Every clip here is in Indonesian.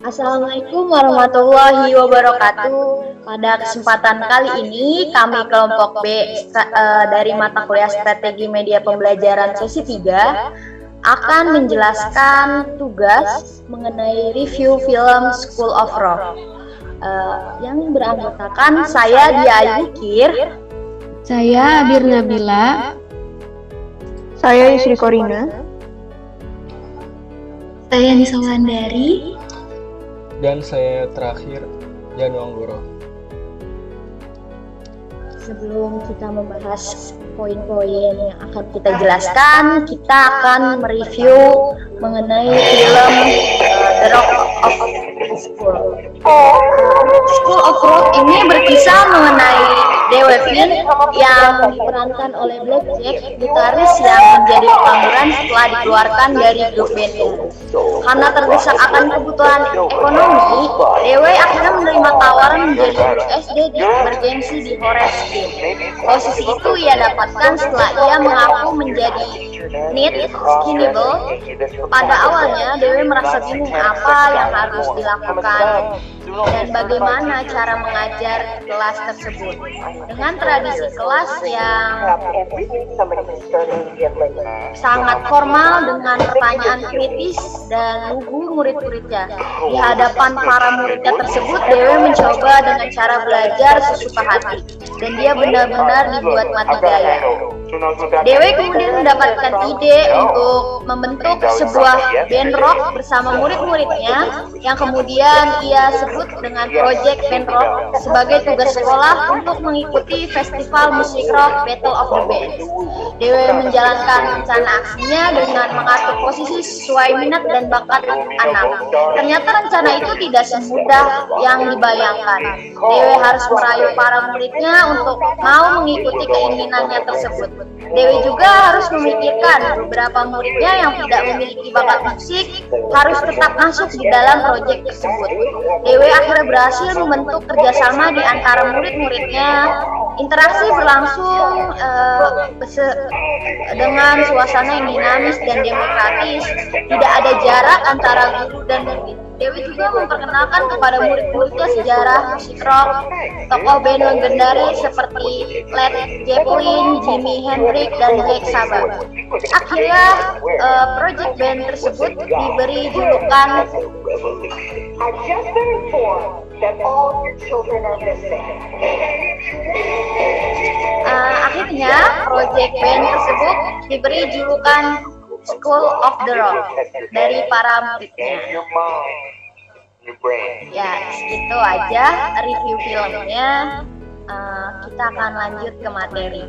Assalamualaikum warahmatullahi wabarakatuh. Pada kesempatan kali ini kami kelompok B dari mata kuliah Strategi Media Pembelajaran sesi 3 akan menjelaskan tugas mengenai review film School of Rock yang beranggotakan saya Dia Ayu Kir, saya Bir Nabila, saya Yusri Korina, saya Nisa Wulandari, dan saya terakhir Janu Anggoro. Sebelum kita membahas poin-poin yang akan kita jelaskan, kita akan mereview mengenai film The Rock of School. School of Rock ini berkisah mengenai Dewevin yang diperankan oleh Blackjack, gitaris yang menjadi pengangguran setelah dikeluarkan dari grup bandnya. Karena terdesak akan kebutuhan ekonomi, Dewe akhirnya menerima tawaran menjadi guru SD bergengsi di Horace Green. Posisi itu ia dapatkan setelah ia mengaku menjadi need skinable. Pada awalnya, Dewe merasa bingung apa yang harus dilakukan dan bagaimana cara mengajar kelas tersebut. Dengan tradisi kelas yang sangat formal dengan pertanyaan kritis dan lugu murid-muridnya. Di hadapan para muridnya tersebut, Dewe mencoba dengan cara belajar sesuka hati dan dia benar-benar dibuat mati gaya. Dewe kemudian mendapatkan ide untuk membentuk sebuah band rock bersama murid-muridnya yang kemudian ia sebut dengan Project Band Rock sebagai tugas sekolah untuk mengikuti festival musik rock Battle of the Bands. Dewe menjalankan rencana aksinya dengan mengatur posisi sesuai minat dan bakat anak. Ternyata rencana itu tidak semudah yang dibayangkan. Dewe harus merayu para muridnya untuk mau mengikuti keinginannya tersebut. Dewe juga harus memikirkan beberapa muridnya yang tidak memiliki bakat musik harus tetap masuk di dalam proyek tersebut. Dewe akhirnya berhasil membentuk kerjasama di antara murid-muridnya. Interaksi berlangsung dengan suasana yang dinamis dan demokratis. Tidak ada jarak antara guru dan murid. Dewi juga memperkenalkan kepada murid-muridnya sejarah musik rock, tokoh band legendaris seperti Led Zeppelin, Jimi Hendrix, dan Black Sabbath. Akhirnya, project band tersebut diberi julukan School of the Rock dari para muridnya. Ya, segitu aja review filmnya. Kita akan lanjut ke materi.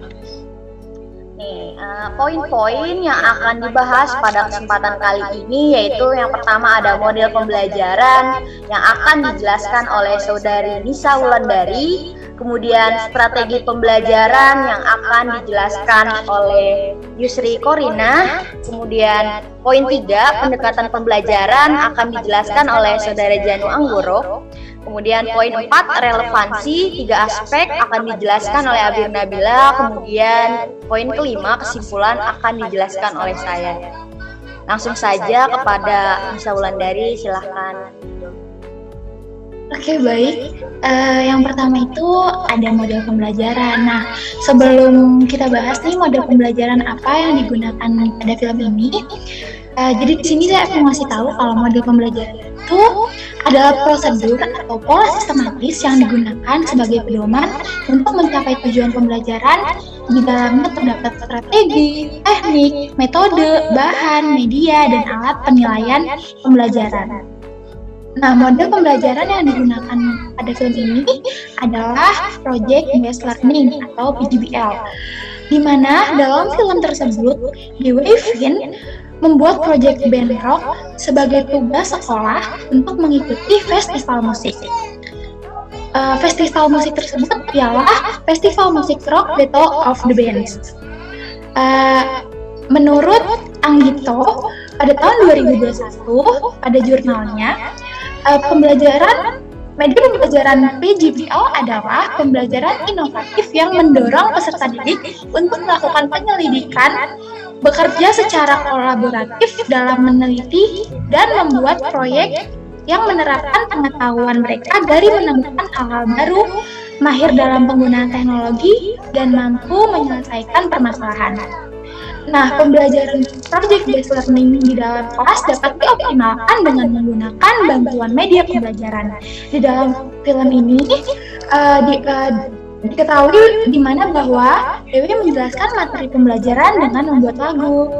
Nih, poin-poin yang akan dibahas pada kesempatan kali ini yaitu yang pertama ada model pembelajaran yang akan dijelaskan oleh Saudari Nisa Wulandari, kemudian strategi pembelajaran yang akan dijelaskan oleh Yusri Korina, kemudian poin 3 pendekatan pembelajaran akan dijelaskan oleh Saudara Janu Anggoro. Kemudian poin 4 relevansi 3 aspek akan dijelaskan oleh Abir Nabila. Kemudian poin kelima kesimpulan akan dijelaskan oleh saya. Langsung saja kepada Nisa Wulandari, silahkan. Oke, baik. Yang pertama itu ada model pembelajaran. Nah, sebelum kita bahas nih model pembelajaran apa yang digunakan pada film ini, jadi di sini saya akan ngasih tahu kalau model pembelajaran itu adalah prosedur atau pola sistematis yang digunakan sebagai pedoman untuk mencapai tujuan pembelajaran. Di dalamnya terdapat strategi, teknik, metode, bahan, media, dan alat penilaian pembelajaran. Nah, model pembelajaran yang digunakan pada film ini adalah Project Based Learning atau PBL, di mana dalam film tersebut Dewevin membuat proyek band rock sebagai tugas sekolah untuk mengikuti festival musik. Festival musik tersebut ialah Festival Musik Rock Battle of the Bands. Menurut Anggito, pada tahun 2021 pada jurnalnya, pembelajaran Media pembelajaran PJBL adalah pembelajaran inovatif yang mendorong peserta didik untuk melakukan penyelidikan, bekerja secara kolaboratif dalam meneliti, dan membuat proyek yang menerapkan pengetahuan mereka dari menemukan hal-hal baru, mahir dalam penggunaan teknologi, dan mampu menyelesaikan permasalahan. Nah, pembelajaran project based learning di dalam kelas dapat dioptimalkan dengan menggunakan bantuan media pembelajaran. Di dalam film ini diketahui di mana bahwa Dewi menjelaskan materi pembelajaran dengan membuat lagu.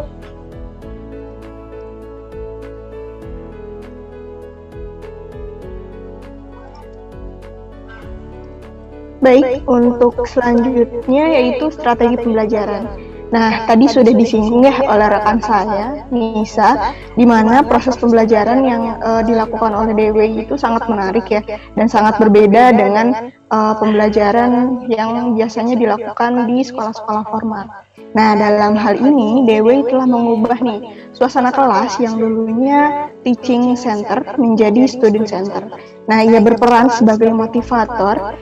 Baik, untuk selanjutnya yaitu strategi pembelajaran. Nah, tadi sudah disinggung ya oleh rekan saya, Nisa, di mana proses pembelajaran yang dilakukan oleh DW itu sangat menarik ya, dan sangat berbeda dengan pembelajaran yang biasanya dilakukan di sekolah-sekolah formal. Nah, dalam hal ini, DW telah mengubah nih suasana kelas yang dulunya teaching center menjadi student center. Nah, ia berperan sebagai motivator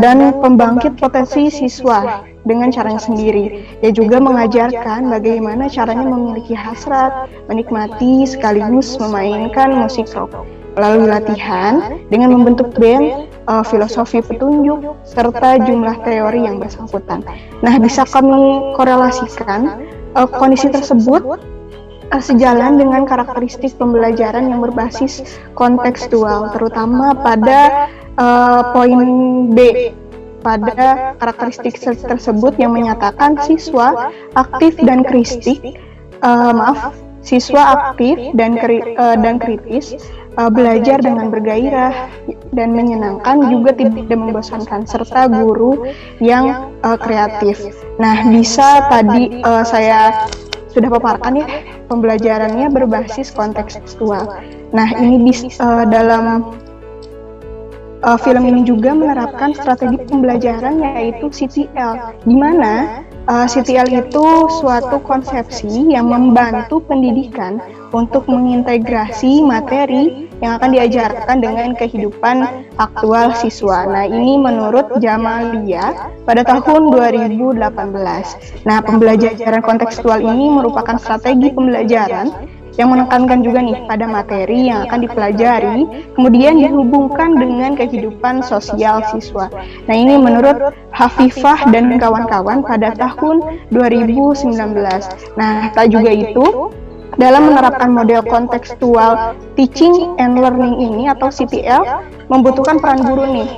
dan pembangkit potensi siswa dengan caranya sendiri. Ia juga mengajarkan bagaimana caranya memiliki hasrat, menikmati sekaligus memainkan musik rock. Melalui latihan dengan membentuk band, filosofi petunjuk, serta jumlah teori yang bersangkutan. Nah, bisa kami korelasikan kondisi tersebut sejalan dengan karakteristik pembelajaran yang berbasis kontekstual, terutama pada poin B, pada karakteristik tersebut yang menyatakan siswa aktif dan kritis, belajar dengan bergairah dan menyenangkan, juga tidak membosankan, serta guru yang kreatif. Nah, bisa tadi saya sudah paparkan ya, pembelajarannya berbasis kontekstual. Nah, ini dalam film ini juga menerapkan strategi pembelajaran yaitu CTL, di mana CTL itu suatu konsepsi yang membantu pendidikan untuk mengintegrasi materi yang akan diajarkan dengan kehidupan aktual siswa. Nah, ini menurut Jamalia pada tahun 2018. Nah, pembelajaran kontekstual ini merupakan strategi pembelajaran yang menekankan juga nih pada materi yang akan dipelajari, kemudian dihubungkan dengan kehidupan sosial siswa. Nah, ini menurut Hafifah dan kawan-kawan pada tahun 2019. Nah, tak juga itu, dalam menerapkan model kontekstual teaching and learning ini atau CTL, membutuhkan peran guru nih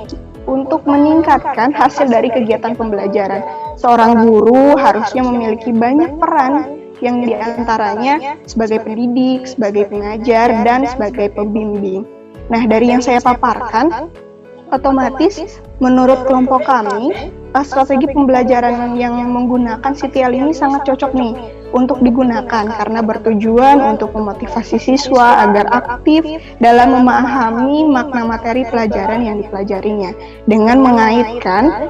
untuk meningkatkan hasil dari kegiatan pembelajaran. Seorang guru harusnya memiliki banyak peran, yang diantaranya sebagai pendidik, sebagai pengajar, dan sebagai pembimbing. Nah, dari yang saya paparkan, otomatis menurut kelompok kami, strategi pembelajaran yang menggunakan CTL ini sangat cocok nih untuk digunakan karena bertujuan untuk memotivasi siswa agar aktif dalam memahami makna materi pelajaran yang dipelajarinya dengan mengaitkan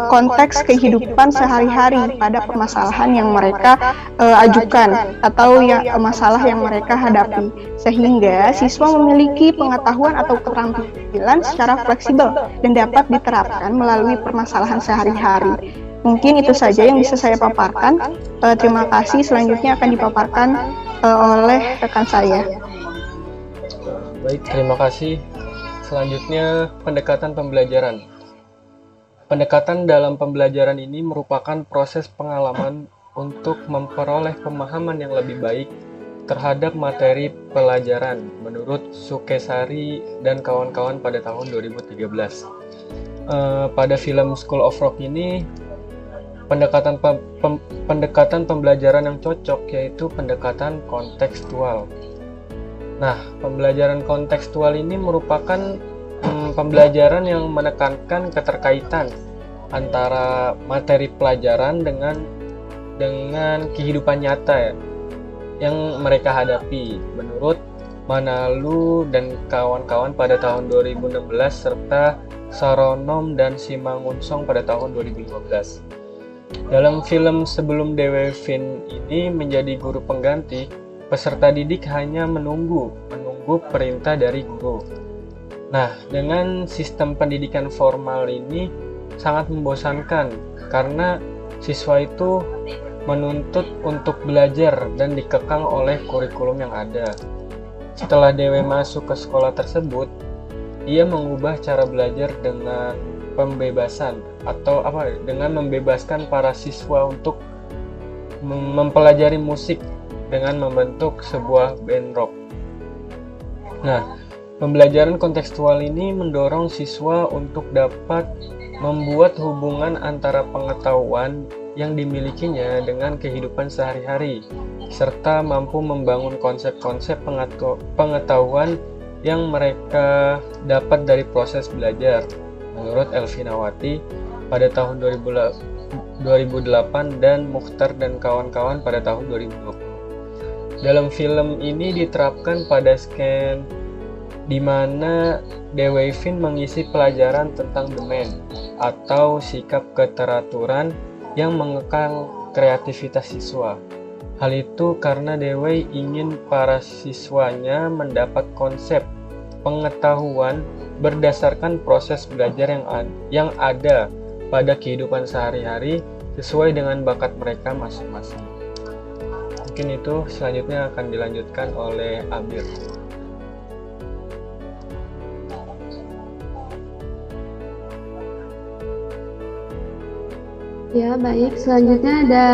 konteks kehidupan sehari-hari pada permasalahan yang mereka ajukan atau masalah yang mereka hadapi, sehingga siswa memiliki pengetahuan atau keterampilan secara fleksibel dan dapat diterapkan melalui permasalahan sehari-hari. Mungkin itu saja yang bisa saya paparkan. Terima kasih. Selanjutnya akan dipaparkan oleh rekan saya. Baik, terima kasih. Selanjutnya, pendekatan pembelajaran. Pendekatan dalam pembelajaran ini merupakan proses pengalaman untuk memperoleh pemahaman yang lebih baik terhadap materi pelajaran menurut Sukesari dan kawan-kawan pada tahun 2013. Pada film School of Rock ini, pendekatan pembelajaran yang cocok yaitu pendekatan kontekstual. Nah, pembelajaran kontekstual ini merupakan pembelajaran yang menekankan keterkaitan antara materi pelajaran dengan kehidupan nyata yang mereka hadapi menurut Manalu dan kawan-kawan pada tahun 2016 serta Saronom dan Simangunsong pada tahun 2015. Dalam film sebelum Dewi Fin ini menjadi guru pengganti, peserta didik hanya menunggu perintah dari guru. Nah, dengan sistem pendidikan formal ini sangat membosankan karena siswa itu menuntut untuk belajar dan dikekang oleh kurikulum yang ada. Setelah DW masuk ke sekolah tersebut, ia mengubah cara belajar dengan pembebasan atau dengan membebaskan para siswa untuk mempelajari musik dengan membentuk sebuah band rock. Nah, pembelajaran kontekstual ini mendorong siswa untuk dapat membuat hubungan antara pengetahuan yang dimilikinya dengan kehidupan sehari-hari, serta mampu membangun konsep-konsep pengetahuan yang mereka dapat dari proses belajar. Menurut Elvi Nawati pada tahun 2008 dan Mukhtar dan kawan-kawan pada tahun 2020. Dalam film ini diterapkan pada scan di mana Deweyvin mengisi pelajaran tentang demand atau sikap keteraturan yang mengekang kreativitas siswa. Hal itu karena Dewey ingin para siswanya mendapat konsep pengetahuan berdasarkan proses belajar yang ada pada kehidupan sehari-hari sesuai dengan bakat mereka masing-masing. Mungkin itu selanjutnya akan dilanjutkan oleh Abir. Ya, baik. Selanjutnya ada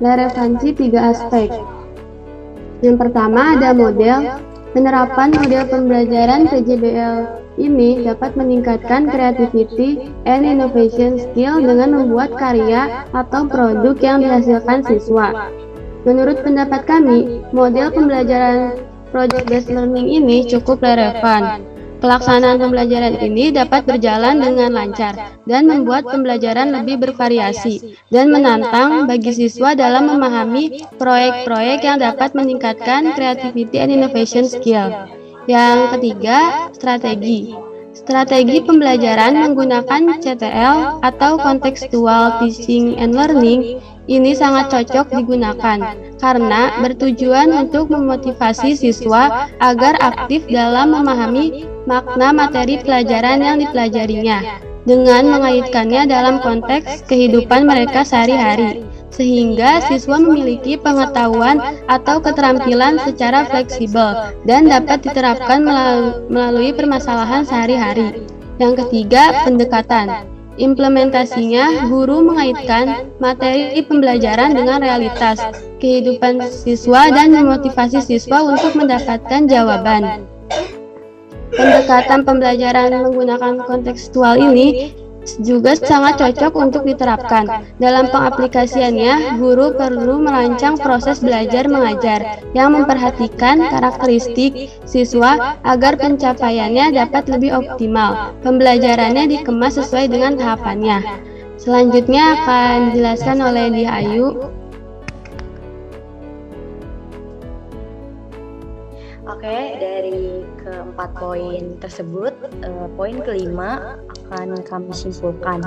relevansi 3 aspek. Yang pertama ada model. Penerapan model pembelajaran PJBL ini dapat meningkatkan creativity and innovation skill dengan membuat karya atau produk yang dihasilkan siswa. Menurut pendapat kami, model pembelajaran project-based learning ini cukup relevan. Pelaksanaan pembelajaran ini dapat berjalan dengan lancar dan membuat pembelajaran lebih bervariasi dan menantang bagi siswa dalam memahami proyek-proyek yang dapat meningkatkan creativity and innovation skill. Yang ketiga, strategi. Strategi pembelajaran menggunakan CTL atau Contextual Teaching and Learning ini sangat cocok digunakan karena bertujuan untuk memotivasi siswa agar aktif dalam memahami makna materi pelajaran yang dipelajarinya dengan mengaitkannya dalam konteks kehidupan mereka sehari-hari, sehingga siswa memiliki pengetahuan atau keterampilan secara fleksibel dan dapat diterapkan melalui permasalahan sehari-hari. Yang ketiga, pendekatan. Implementasinya, guru mengaitkan materi pembelajaran dengan realitas kehidupan siswa dan memotivasi siswa untuk mendapatkan jawaban. Pendekatan pembelajaran menggunakan kontekstual ini juga sangat cocok untuk diterapkan. Dalam pengaplikasiannya, guru perlu merancang proses belajar mengajar yang memperhatikan karakteristik siswa agar pencapaiannya dapat lebih optimal. Pembelajarannya dikemas sesuai dengan tahapannya. Selanjutnya akan dijelaskan oleh Dia Ayu. Oke, dari keempat poin tersebut, poin kelima akan kami simpulkan.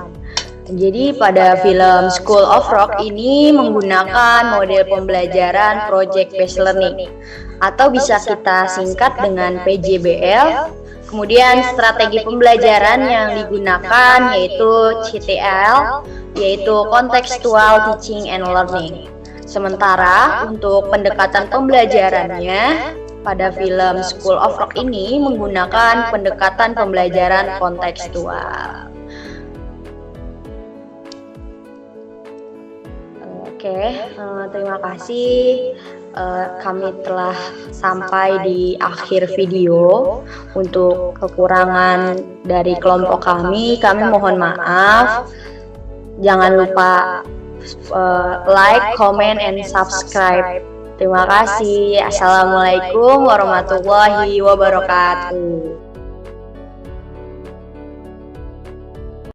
Jadi pada film School of Rock ini menggunakan model pembelajaran Project Based Learning atau bisa kita singkat dengan PJBL. Kemudian strategi pembelajaran yang digunakan yaitu CTL, yaitu Contextual Teaching and Learning. Sementara untuk pendekatan pembelajarannya pada film School of Rock ini menggunakan pendekatan pembelajaran kontekstual. Oke, terima kasih. Kami telah sampai di akhir video. Untuk kekurangan dari kelompok kami mohon maaf. Jangan lupa like, comment, and subscribe. Terima kasih. Assalamualaikum warahmatullahi wabarakatuh.